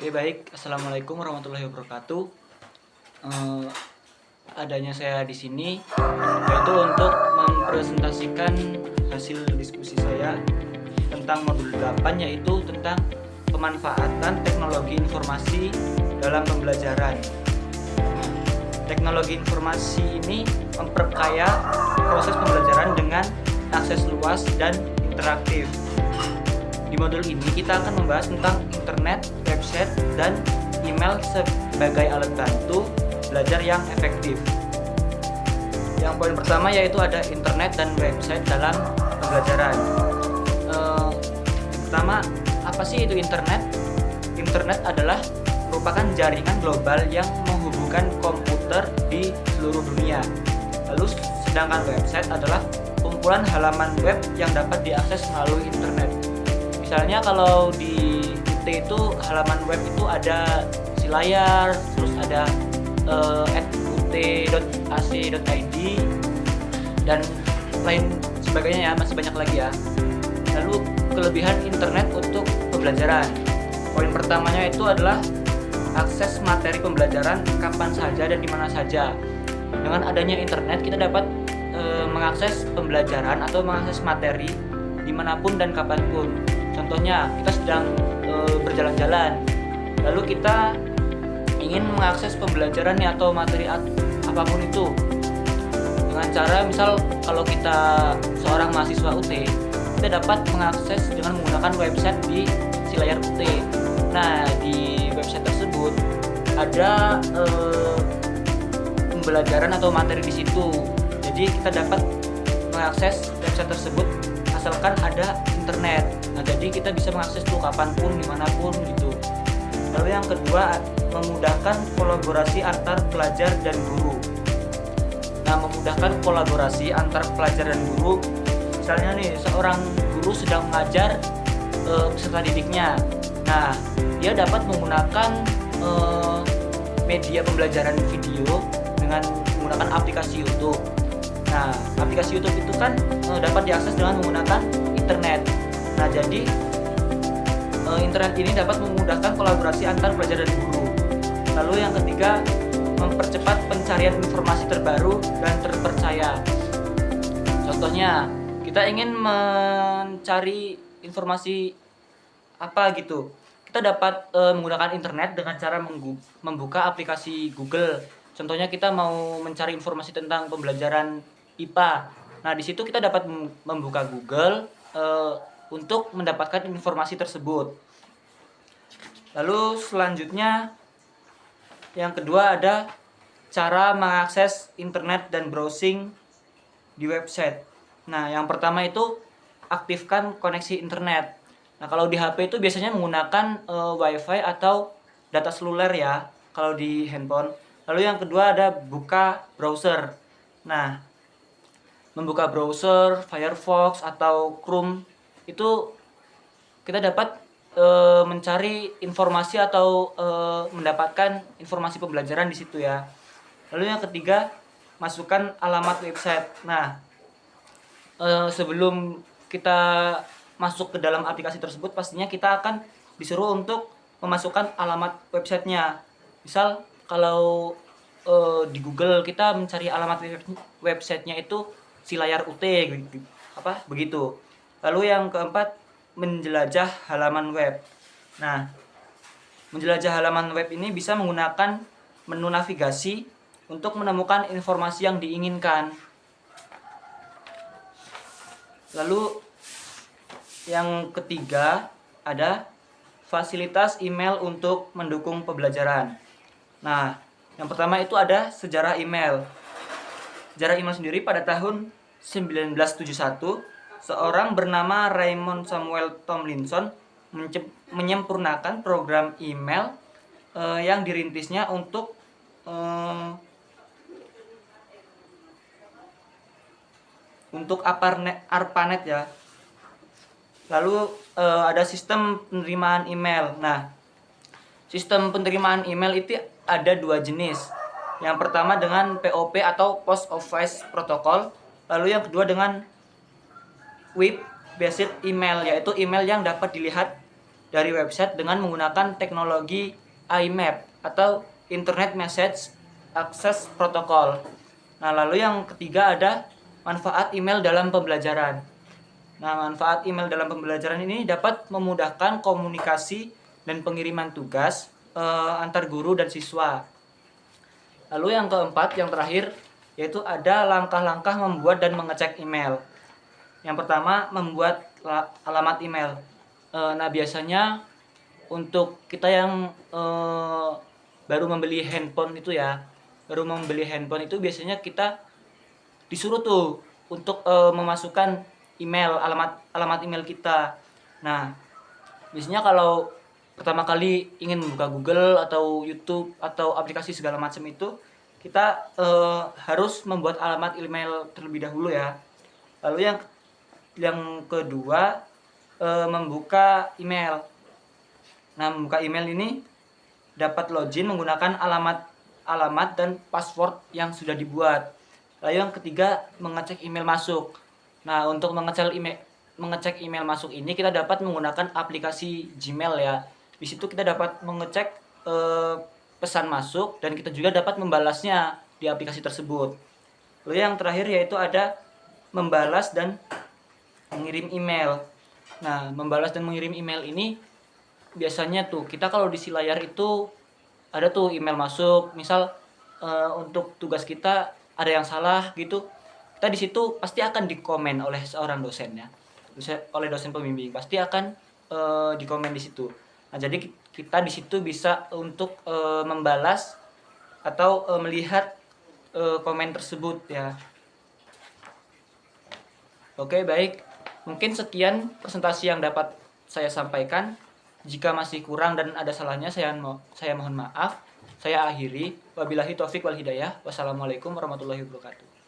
Oke, baik. Assalamualaikum warahmatullahi wabarakatuh. Eh, Adanya saya di sini yaitu untuk mempresentasikan hasil diskusi saya tentang modul 8, yaitu tentang pemanfaatan teknologi informasi dalam pembelajaran. Teknologi informasi ini memperkaya proses pembelajaran dengan akses luas dan interaktif. Di modul ini kita akan membahas tentang internet, website, dan email sebagai alat bantu belajar yang efektif. Yang poin pertama yaitu ada internet dan website dalam pembelajaran. Pertama, apa sih itu internet? Internet adalah merupakan jaringan global yang menghubungkan komputer di seluruh dunia. Lalu sedangkan website adalah kumpulan halaman web yang dapat diakses melalui internet. Misalnya kalau di UT itu halaman web itu ada isi layar, terus ada ut.ac.id dan lain sebagainya ya, masih banyak lagi ya. Lalu kelebihan internet untuk pembelajaran. Poin pertamanya itu adalah akses materi pembelajaran kapan saja dan di mana saja. Dengan adanya internet kita dapat mengakses pembelajaran atau mengakses materi dimanapun dan kapanpun. Contohnya kita sedang berjalan-jalan, lalu kita ingin mengakses pembelajaran atau materi apapun itu dengan cara misal kalau kita seorang mahasiswa UT, kita dapat mengakses dengan menggunakan website di si layar UT. Nah, di website tersebut ada pembelajaran atau materi di situ. Jadi kita dapat mengakses website tersebut asalkan ada internet. Nah, jadi kita bisa mengakses tuh kapanpun, dimanapun gitu. Lalu yang kedua, memudahkan kolaborasi antar pelajar dan guru. Nah, memudahkan kolaborasi antar pelajar dan guru. Misalnya nih, seorang guru sedang mengajar peserta didiknya. Nah, dia dapat menggunakan media pembelajaran video dengan menggunakan aplikasi YouTube. Nah, aplikasi YouTube itu kan dapat diakses dengan menggunakan internet. Nah, jadi internet ini dapat memudahkan kolaborasi antar pelajar dan guru. Lalu yang ketiga, mempercepat pencarian informasi terbaru dan terpercaya. Contohnya, kita ingin mencari informasi apa gitu. Kita dapat menggunakan internet dengan cara membuka aplikasi Google. Contohnya kita mau mencari informasi tentang pembelajaran IPA. Nah, di situ kita dapat membuka Google untuk mendapatkan informasi tersebut. Lalu selanjutnya yang kedua ada cara mengakses internet dan browsing di website. Nah, yang pertama itu aktifkan koneksi internet. Nah, kalau di HP itu biasanya menggunakan WiFi atau data seluler ya, kalau di handphone. Lalu yang kedua ada buka browser. Nah, membuka browser Firefox atau Chrome itu kita dapat mencari informasi atau mendapatkan informasi pembelajaran di situ ya. Lalu yang ketiga, masukkan alamat website. Nah, sebelum kita masuk ke dalam aplikasi tersebut, pastinya kita akan disuruh untuk memasukkan alamat websitenya. Misal kalau di Google kita mencari alamat websitenya itu si layar UT begitu. Lalu yang keempat, menjelajah halaman web. Nah, menjelajah halaman web ini bisa menggunakan menu navigasi untuk menemukan informasi yang diinginkan. Lalu yang ketiga ada fasilitas email untuk mendukung pembelajaran. Nah, yang pertama itu ada sejarah email. Sejarah email sendiri pada tahun 1971, seorang bernama Raymond Samuel Tomlinson menyempurnakan program email yang dirintisnya untuk ARPANET ya. Lalu ada sistem penerimaan email. Nah, sistem penerimaan email itu ada dua jenis. Yang pertama dengan POP atau Post Office Protocol. Lalu yang kedua dengan web based email, yaitu email yang dapat dilihat dari website dengan menggunakan teknologi IMAP atau Internet Message Access Protocol. Nah, lalu yang ketiga ada manfaat email dalam pembelajaran. Nah, manfaat email dalam pembelajaran ini dapat memudahkan komunikasi dan pengiriman tugas antar guru dan siswa. Lalu yang keempat, yang terakhir, yaitu ada langkah-langkah membuat dan mengecek email. Yang pertama, membuat alamat email. Nah, biasanya untuk kita yang baru membeli handphone itu ya, biasanya kita disuruh tuh untuk memasukkan email, alamat email kita. Nah, biasanya kalau pertama kali ingin membuka Google atau YouTube atau aplikasi segala macam itu, kita harus membuat alamat email terlebih dahulu ya. Lalu yang kedua, membuka email. Nah, membuka email ini dapat login menggunakan alamat dan password yang sudah dibuat. Lalu yang ketiga, mengecek email masuk. Nah, untuk mengecek email masuk ini kita dapat menggunakan aplikasi Gmail ya. Di situ kita dapat mengecek pesan masuk dan kita juga dapat membalasnya di aplikasi tersebut. Lalu yang terakhir yaitu ada membalas dan mengirim email. Nah, membalas dan mengirim email ini biasanya tuh kita kalau di layar itu ada tuh email masuk, misal untuk tugas kita ada yang salah gitu, kita di situ pasti akan dikomen oleh seorang dosen ya, oleh dosen pembimbing pasti akan dikomen di situ. Nah, jadi kita di situ bisa untuk membalas atau melihat komen tersebut ya. Oke, baik. Mungkin sekian presentasi yang dapat saya sampaikan. Jika masih kurang dan ada salahnya, saya mohon maaf. Saya akhiri. Wabillahi taufik wal hidayah. Wassalamualaikum warahmatullahi wabarakatuh.